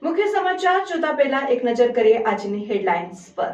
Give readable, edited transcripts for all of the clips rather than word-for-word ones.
મુખ્ય સમાચાર જોતા પહેલા એક નજર કરીએ આજની હેડલાઇન્સ પર।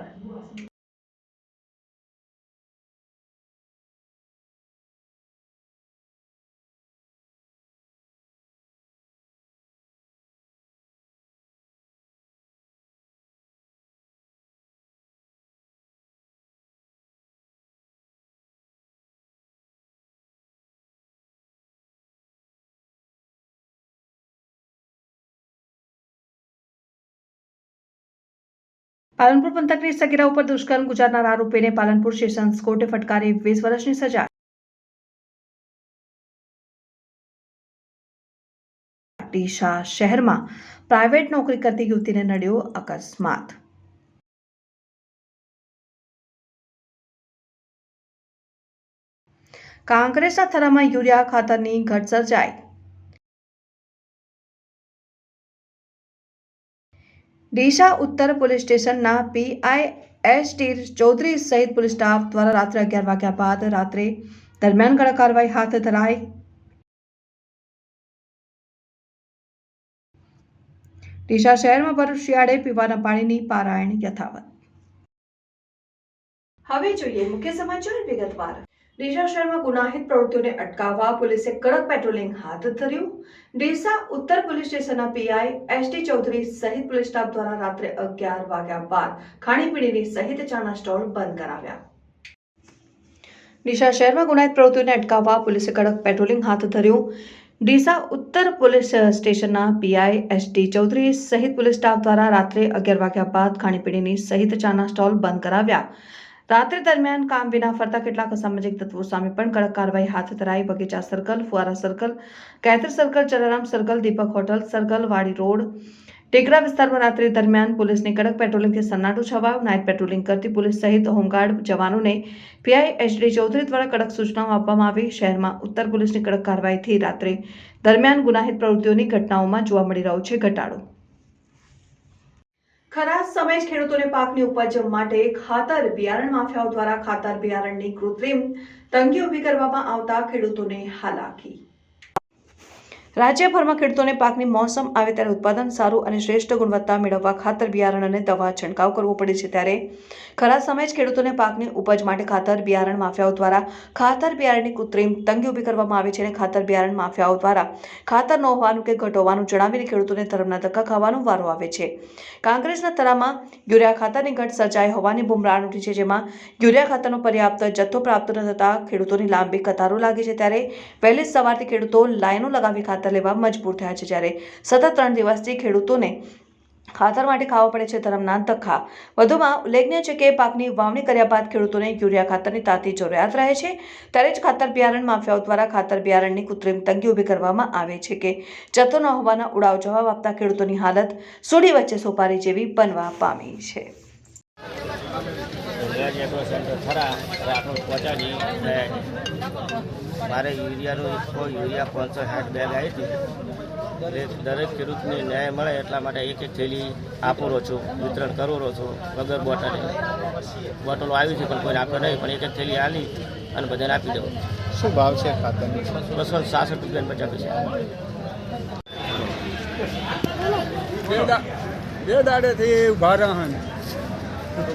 પાલનપુર પંથકની સગીરા ઉપર દુષ્કર્મ ગુજારનાર આરોપીને પાલનપુર સેશન્સ કોર્ટે ફટકારી 20 વર્ષની સજા। ડીસા શહેરમાં પ્રાઇવેટ નોકરી કરતી યુવતીને નડ્યો અકસ્માત। કાંકરેજના થરામાં યુરિયા ખાતરની ઘટ સર્જાઈ। ડીસા ઉત્તર પોલીસ સ્ટેશનના પીઆઈ એસ.ટી. ચૌધરી સહિત પોલીસ સ્ટાફ દ્વારા રાત્રે 11 વાગ્યા બાદ રાત્રે દરમિયાન કડક કાર્યવાહી હાથ ધરાઈ। ડીસા શહેરમાં ભર શિયાળે પીવાના પાણીની પારાયણ યથાવત। હવે જોઈએ મુખ્ય સમાચાર વિગતવાર। ડીસા શહેરમાં ગુનાહિત પ્રવૃત્તિઓને અટકાવવા પોલીસે કડક પેટ્રોલિંગ હાથ ધર્યું। ડીસા ઉત્તર પોલીસ સ્ટેશનના પીઆઈ એસ.ટી. ચૌધરી સહિત પોલીસ સ્ટાફ દ્વારા રાત્રે 11 વાગ્યા બાદ ખાણીપીણીની સહિત ચાના સ્ટોલ બંધ કરાવ્યા। ડીસા શહેરમાં ગુનાહિત પ્રવૃત્તિઓને અટકાવવા પોલીસે કડક પેટ્રોલિંગ હાથ ધર્યું। ડીસા ઉત્તર પોલીસ સ્ટેશનના પીઆઈ એસ.ટી. ચૌધરી સહિત પોલીસ સ્ટાફ દ્વારા રાત્રે 11 વાગ્યા બાદ ખાણીપીણીની સહિત ચાના સ્ટોલ બંધ કરાવ્યા। રાત્રે દરમિયાન કામ વિના ફરતા કેટલાક અસામાજિક તત્વો સામે પણ કડક કાર્યવાહી હાથ ધરાઈ। બગીચા સર્કલ, ફુવારા સર્કલ, કેતર સર્કલ, જલારામ સર્કલ, દીપક હોટલ સર્કલ, વાડી રોડ, ટેકરા વિસ્તારમાં રાત્રિ દરમિયાન પોલીસની કડક પેટ્રોલિંગથી સન્નાટો છવાયો। નાઇટ પેટ્રોલિંગ કરતી પોલીસ સહિત હોમગાર્ડ જવાનોને પીઆઈ એસ.ડી. ચૌધરી દ્વારા કડક સૂચનાઓ આપવામાં આવી। શહેરમાં ઉત્તર પોલીસની કડક કાર્યવાહીથી રાત્રે દરમિયાન ગુનાહિત પ્રવૃત્તિઓની ઘટનાઓમાં જોવા મળી રહ્યો છે ઘટાડો। ખરાબ સમયે જ ખેડૂતોને પાકની ઉપજ માટે ખાતર બિયારણ માફિયાઓ દ્વારા ખાતર બિયારણની કૃત્રિમ તંગી ઊભી કરવામાં આવતા ખેડૂતોને હાલાકી। રાજ્યભરમાં ખેડૂતોને પાકની મોસમ આવે ત્યારે ઉત્પાદન સારું અને શ્રેષ્ઠ ગુણવત્તા મેળવવા ખાતર બિયારણ અને દવા છંટકાવ કરવો પડે છે, ત્યારે ખરા સમયે જ ખેડૂતોને પાકની ઉપજ માટે ખાતર બિયારણ માફિયાઓ દ્વારા ખાતર બિયારણની કૃત્રિમ તંગી ઊભી કરવામાં આવે છે અને ખાતર બિયારણ માફિયાઓ દ્વારા ખાતર ન હોવાનું કે ઘટ હોવાનું જણાવીને ખેડૂતોને ધર્મના ધક્કા ખાવાનો વારો આવે છે। કાંકરેજના તરામાં યુરિયા ખાતરની ઘટ સર્જાઈ હોવાની બુમરાણ ઉઠી છે, જેમાં યુરિયા ખાતરનો પર્યાપ્ત જથ્થો પ્રાપ્ત ન થતા ખેડૂતોની લાંબી કતારો લાગી છે, ત્યારે વહેલી સવારથી ખેડૂતો લાઈનો લગાવી ખાતર લેવા મજબૂર થયા છે, જ્યારે સતત 3 દિવસથી ખેડૂતોને ખાતર માટે ખાવા પડે છે ધરમના ધક્કા। વધુમાં ઉલ્લેખનીય છે કે પાકની વાવણી કર્યા બાદ ખેડૂતોને યુરિયા ખાતરની તાતી જરૂરિયાત રહે છે, ત્યારે જ ખાતર બિયારણ માફિયાઓ દ્વારા ખાતર બિયારણની કૃત્રિમ તંગી ઊભી કરવામાં આવે છે કે જથ્થો ન હોવાના ઉડાવ જવાબ આપતા ખેડૂતોની હાલત સોડી વચ્ચે સોપારી જેવી બનવા પામી છે। મારે યુરિયા 560 બેગ આવી હતી। દરેક ખેડૂતને ન્યાય મળે એટલા માટે એક થેલી આપું રહ્યો છું, વિતરણ કરું રહ્યો છું વગર બોટલો આવી છે પણ કોઈને આપે નહીં, પણ એક થેલી આલી અને બધાને આપી દઉં। શું ભાવ છે ખાતરની? 266 રૂપિયા 50 પૈસા। બે દાડેથી ઉભા રહે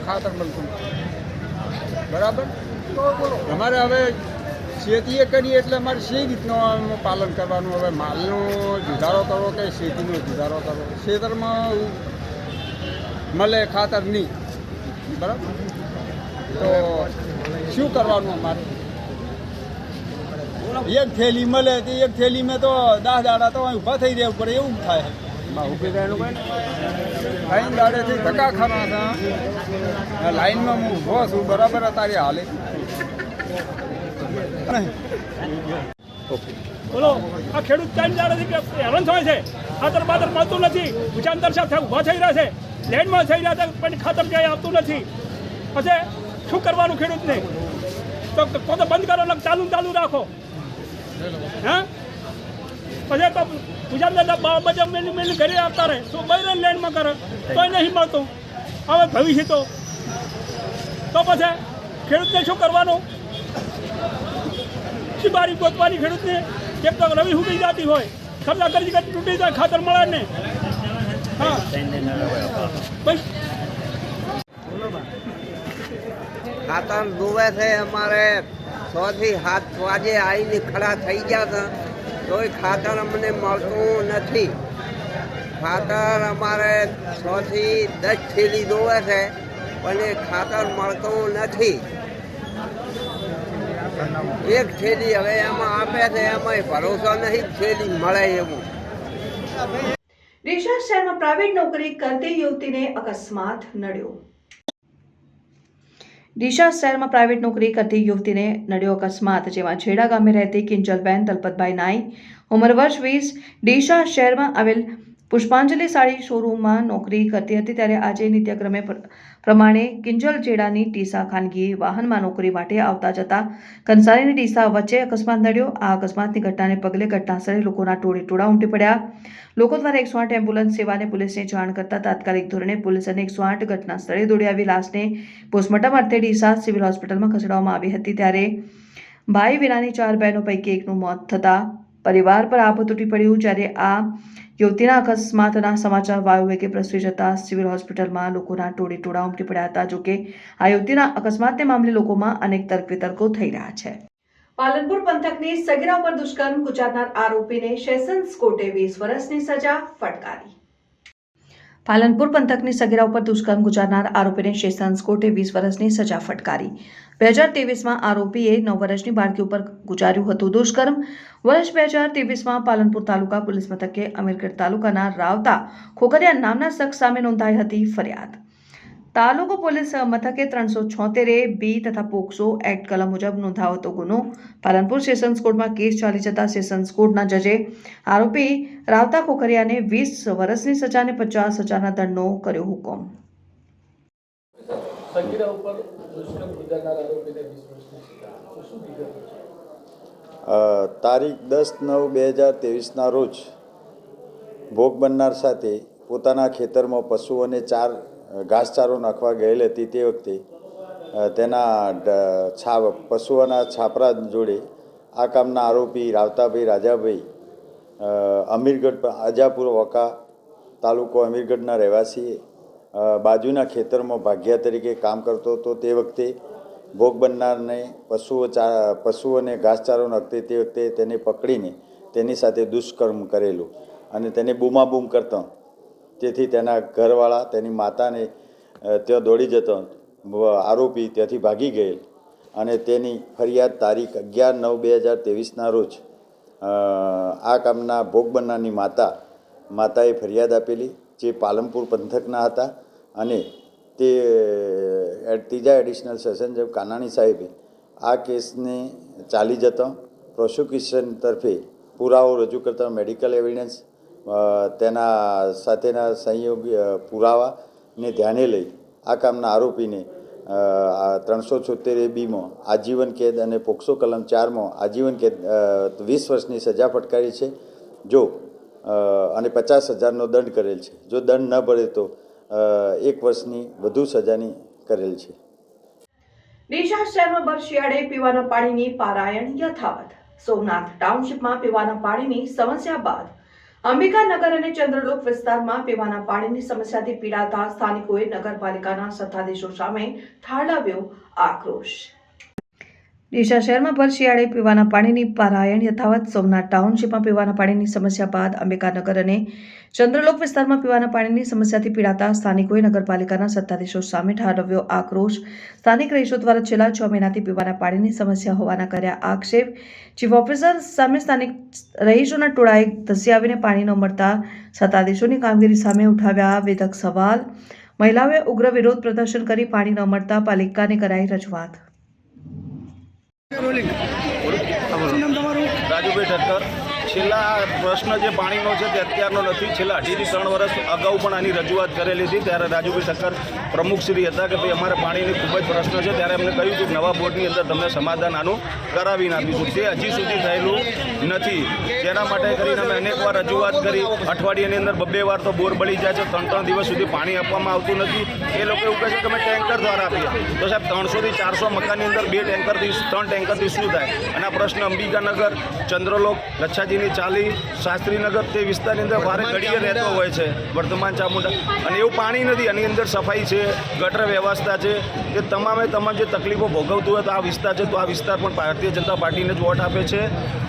ખાતર મળતું બરાબર। અમારે હવે ખેતીએ કરીએ એટલે અમારે શી રીતનું પાલન કરવાનું? હવે માલનો સુધારો કરવો કે ખેતીનો સુધારો કરવો? ખેતરમાં મળે ખાતર નહીં બરાબર, તો શું કરવાનું અમારે? એક થેલી મળે તો એક થેલી મેં તો 10 દાડા તો ઊભા થઈ રહેવું પડે, એવું થાય। ઊભી થયેલું કોઈ 3 દાડેથી ધક્કા ખાના હતા, લાઈનમાં હું ઊભો છું બરાબર, અત્યારે હાલે બોલો આ ખેડૂત 3 દાડાથી હેરાન થાય છે, ખાતર બાતર મળતું નથી, ઉચાંતર સાથે ઊભા થઈ રહ્યા છે, લેન્ડમાં થઈ રહ્યા છે પણ ખાતર ક્યાંય આવતું નથી। પછી શું કરવાનું ખેડૂતને? તો બંધ કરો, ચાલુ રાખો। હા પછી તો ઉચાંતર બજાર મેલી ઘરે આવતા રહે, તો બહાર લેન્ડમાં કરે તોય નહીં મળતું। હવે ભવિષ્ય તો પછી ખેડૂતને શું કરવાનું? બારી ગોતવાની ખેડૂતને, એક તો રવિ ઉગી જતી હોય, ખર્ચા કરી તૂટી જાય, ખાતર મળે ને હા બસ ખાતર જોવે છે અમારે 6 થી 7 વાગે આવીને ખડા થઈ ગયા હતા તોય ખાતર અમને મળતું નથી. ખાતર અમારે 6 થી 10 થેલી જોવે છે પણ એ ખાતર મળતું નથી. એક થેલી હવે એમાં આપે છે એમાં ભરોસો નહીં થેલી મળે એવું. ડીસા શહેરમાં પ્રાઇવેટ નોકરી કરતી યુવતીને અકસ્માત નડ્યો. ડીસા શહેરમાં પ્રાઇવેટ નોકરી કરતી યુવતીને નડ્યો અકસ્માત, જેમાં છેડા ગામે રહેતી કિંજલબેન દલપતભાઈ નાઈ, ઉંમર વર્ષ 20, ડીસા શહેરમાં આવેલ પુષ્પાંજલિ સાડી શોરૂમમાં નોકરી કરતી હતી. ત્યારે આજે નિત્યક્રમે પ્રમાણે કિંજલ જેડાની ડીસા ખાનગી વાહનમાં નોકરી માટે આવતા જતા કંસારીની ડીસા વચ્ચે અકસ્માત નડ્યો. આ અકસ્માતની ઘટનાને પગલે ઘટનાસ્થળે લોકોના ટોળા ઉમટી પડ્યા. લોકો દ્વારા 108 એમ્બ્યુલન્સ સેવાને પોલીસને જાણ કરતા તાત્કાલિક ધોરણે પોલીસ અને 108 ઘટના સ્થળે દોડી આવી લાશને પોસ્ટમોર્ટમ અર્થે ડીસા સિવિલ હોસ્પિટલમાં ખસેડવામાં આવી હતી. ત્યારે ભાઈ વિનાની 4 બહેનો પૈકી એકનું મોત થતા પરિવાર પર આભ તૂટી પડ્યું. જ્યારે આ યુવતીના અકસ્માતના સમાચાર વાયુવેગે પ્રસરી જતા સિવિલ હોસ્પિટલમાં લોકોના ટોળા ઉમટી પડ્યા હતા. જોકે આ યુવતીના અકસ્માતને મામલે લોકોમાં અનેક તર્ક વિતર્કો થઈ રહ્યા છે. પાલનપુર પંથકની સગીરા પર દુષ્કર્મ ગુજારનાર આરોપીને સેશન્સ કોર્ટે 20 વર્ષની સજા ફટકારી. પાલનપુર પંથકની સગીરા ઉપર દુષ્કર્મ ગુજારનાર આરોપીને સેશન્સ કોર્ટે 20 વર્ષની સજા ફટકારી. 2023માં આરોપીએ 9 વર્ષની બાળકી ઉપર ગુજાર્યું હતું દુષ્કર્મ. વર્ષ 2023માં પાલનપુર તાલુકા પોલીસ મથકે અમીરગઢ તાલુકાના રાવતા ખોખરિયા નામના શખ્સ સામે નોંધાઈ હતી ફરિયાદ. તાલુકો પોલીસ મથકે 376 બી તથા પોક્સો એક્ટ કલમ મુજબ નોંધાયો હતો ગુનો. પાલનપુર સેશન્સ કોર્ટમાં કેસ ચાલી જતા સેશન્સ કોર્ટના જજે આરોપી રાવતા ખોખરિયાને 20 વર્ષની સજા અને 50,000ના દંડનો કર્યો હુકમ. તારીખ 10/9/2023ના રોજ ભોગ બનનાર સાથે પોતાના ખેતરમાં પશુઓને ઘાસચારો નાખવા ગયેલ હતી. તે વખતે તેના પશુઓના છાપરા જોડે આ કામના આરોપી રાવતાભાઈ રાજાભાઈ અમીરગઢ અજાપુર વકા તાલુકો અમીરગઢના રહેવાસી બાજુના ખેતરમાં ભાગ્યા તરીકે કામ કરતો હતો. તે વખતે ભોગ બનનારને પશુઓને ઘાસચારો નાખતી તે વખતે તેને પકડીને તેની સાથે દુષ્કર્મ કરેલું અને તેને બૂમાબૂમ કરતા તેથી તેના ઘરવાળા તેની માતાને ત્યાં દોડી જતો આરોપી ત્યાંથી ભાગી ગયેલ અને તેની ફરિયાદ તારીખ 11/9/2023ના રોજ આ કામના ભોગ બનનારની માતાએ ફરિયાદ આપેલી, જે પાલનપુર પંથકના હતા અને તે 3જા એડિશનલ સેશન જજ કાનાણી સાહેબે આ કેસને ચાલી જતા પ્રોસિક્યુશન તરફે પુરાવો રજૂ કરતા મેડિકલ એવિડન્સ તેના સાથેના સંયોગી પુરાવાને ધ્યાને લઈ આ કામના આરોપીને 376 બીમાં આજીવન કેદ અને પોક્સો કલમ 4માં આજીવન કેદ 20 વર્ષની સજા ફટકારી છે અને 50,000નો દંડ કરેલ છે. જો દંડ ન ભરે તો 1 વર્ષની વધુ સજાની કરેલ છે. ડીસા શહેરમાં ભર શિયાળે પીવાના પાણીની પારાયણ યથાવત. સોમનાથ ટાઉનશીપમાં પીવાના પાણીની સમસ્યા બાદ અંબિકાનગર અને ચંદ્રલોક વિસ્તારમાં પીવાના પાણીની સમસ્યાથી પીડાતા સ્થાનિકોએ નગરપાલિકાના સત્તાધીશો સામે ઠાલવ્યો આક્રોશ. ડીસા શહેરમાં ભર શિયાળે પીવાના પાણીની પારાયણ યથાવત. સોમનાથ ટાઉનશીપમાં પીવાના પાણીની સમસ્યા બાદ અંબિકાનગર અને ચંદ્રલોક વિસ્તારમાં પીવાના પાણીની સમસ્યાથી પીડાતા સ્થાનિકોએ નગરપાલિકાના સત્તાધીશો સામે ઠાલવ્યો આક્રોશ. સ્થાનિક રહીશો દ્વારા છેલ્લા 6 મહિનાથી પીવાના પાણીની સમસ્યા હોવાના કર્યા આક્ષેપ. ચીફ ઓફિસર સામે સ્થાનિક રહીશોના ટોળાએ ધસી આવીને પાણી ન મળતા સત્તાધીશોની કામગીરી સામે ઉઠાવ્યા વેધક સવાલ. મહિલાઓએ ઉગ્ર વિરોધ પ્રદર્શન કરી પાણી ન મળતા પાલિકાને કરાઈ રજૂઆત. રાજુભાઈ ઠક્કર. છેલ્લા પ્રશ્ન જે પાણીનો છે તે અત્યારનો નથી, છેલ્લા 2.5 થી 3 વર્ષ અગાઉ પણ આની રજૂઆત કરેલી હતી. ત્યારે રાજુભાઈ ઠક્કર પ્રમુખશ્રી હતા કે ભાઈ અમારે પાણીની ખૂબ જ પ્રશ્ન છે. ત્યારે એમને કહ્યું કે નવા બોર્ડની અંદર તમને સમાધાન આનું કરાવી નાખીશું. તે હજી સુધી થયેલું નથી. તેના માટે કરીને અમે અનેકવાર રજૂઆત કરી. અઠવાડિયાની અંદર 2 વાર તો બોર બળી જાય છે, 3 દિવસ સુધી પાણી આપવામાં આવતું નથી. એ લોકો એવું કહે છે કે અમે ટેન્કર દ્વારા આપીએ. તો સાહેબ 300 થી 400 મકાનની અંદર 2 ટેન્કરથી 3 ટેન્કરથી શું થાય? અને આ પ્રશ્ન અંબિકાનગર, ચંદ્રલોક, લચ્છાજી પાણીની ચાલી શાસ્ત્રીનગર તે વિસ્તારની અંદર વારે ઘડીએ રહેતો હોય છે વર્તમાન ચામુંડા, અને એવું પાણી નથી. આની અંદર સફાઈ છે, ગટર વ્યવસ્થા છે, એ તમામ જે તકલીફો ભોગવતું હોય તો આ વિસ્તાર છે, તો આ વિસ્તાર પણ ભારતીય જનતા પાર્ટીને જ વોટ આપે છે.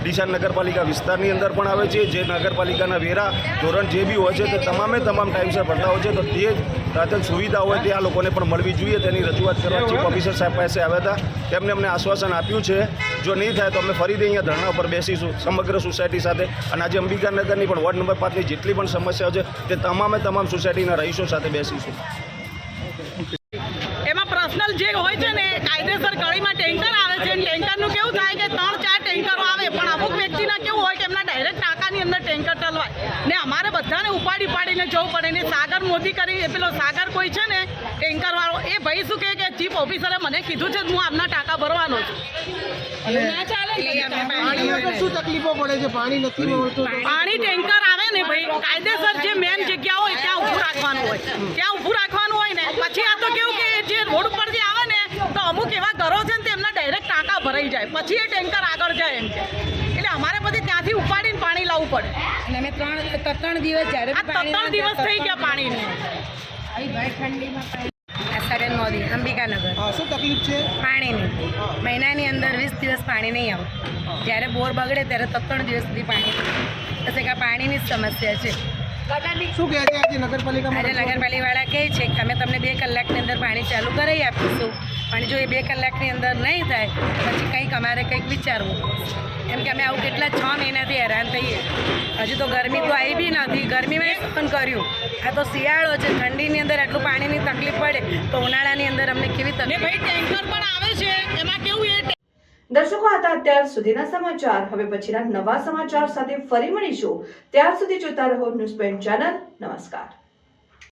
ડીસા નગરપાલિકા વિસ્તારની અંદર પણ આવે છે. જે નગરપાલિકાના વેરા ધોરણ જે બી હોય છે તે તમામ ટાઈમસર ભરતા હોય છે, તો તે રાતન સુવિધા હોય તે આ લોકોને પણ મળવી જોઈએ. તેની રજૂઆત કરવા ચીફ ઓફિસર સાહેબ પાસે આવ્યા હતા. તેમને અમને આશ્વાસન આપ્યું છે જો નહીં થાય તો અમે ફરીથી અહીંયા ધરણા ઉપર બેસીશું સમગ્ર સોસાયટી સાથે. અને આજે અંબિકાનગરની પણ વોર્ડ નંબર 5ની જેટલી પણ સમસ્યાઓ છે તે તમામ સોસાયટીના રહીશો સાથે બેસીશું. એમાં પર્સનલ જે હોય છે ને કાયદેસર ગળીમાં ટેન્કર આવે છે. ટેન્કરનું કેવું થાય કે 3-4 ટેન્કરો આવે, પણ અમુક વ્યક્તિના કેવું હોય કે એમના ડાયરેક્ટ ટાંકાની અંદર ટેન્કર ચલવાય ને અમારે બધાને ઉપાડીને જવું પડે ને. સાગર મોદી કરી પેલો સાગર કોઈ છે ને ટેન્કર વાળો, એ ભાઈ શું કહે કે ચીફ ઓફિસરે મને કીધું છે હું આમના ટાંકા ભરવાનો છું. શું તકલીફો પડે છે? પાણી નથી મળતું. પાણી ટેન્કર આવે ને ભાઈ, કાયદેસર જે મેન જગ્યા હોય ત્યાં ઊભું રાખવાનું હોય, ને પછી આ તો કેવું કે જે રોડ ઉપરથી આવે ને તો અમુક એવા ઘરો છે ને તેમના ડાયરેક્ટ ટાંકા ભરાઈ જાય, પછી એ ટેન્કર આગળ જાય એમ છે. એટલે અમારે પછી ત્યાંથી ઉપાડીને પાણી લાવવું પડે. અને અમે 3 દિવસ જ્યારે આ 3 દિવસ થઈ ગયા પાણીને. આસાબેન મોદી, અંબિકાનગર. શું તકલીફ છે? પાણીની મહિનાની અંદર 20 દિવસ પાણી નહીં આવે. જ્યારે બોર બગડે ત્યારે 3 દિવસ સુધી પાણી એટલે કે પાણીની જ સમસ્યા છે. શું કહે છે આજે નગરપાલિકામાં? આજે નગરપાલિકાવાળા કહે છે કે અમે તમને 2 કલાકની અંદર પાણી ચાલુ કરાવી આપીશું, પણ જો એ 2 કલાકની અંદર નહીં થાય પછી કંઈક અમારે કંઈક વિચારવું. એમ કે અમે આવું કેટલા 6 મહિનાથી હેરાન થઈએ. હજુ તો ગરમી તો આવી બી નથી, ગરમીમાં પણ કર્યું. આ તો શિયાળો છે, ઠંડીની અંદર આટલું પાણીની તકલીફ પડે તો ઉનાળાની અંદર અમને કેવી તકલીફ? ભાઈ ટેન્કર પણ આવે છે, એમાં કેવું એ દર્શકો હતા અત્યાર સુધીના સમાચાર. હવે પછીના નવા સમાચાર સાથે ફરી મળીશું. ત્યાર સુધી જોતા રહો ન્યૂઝ પોઈન્ટ ચેનલ. નમસ્કાર.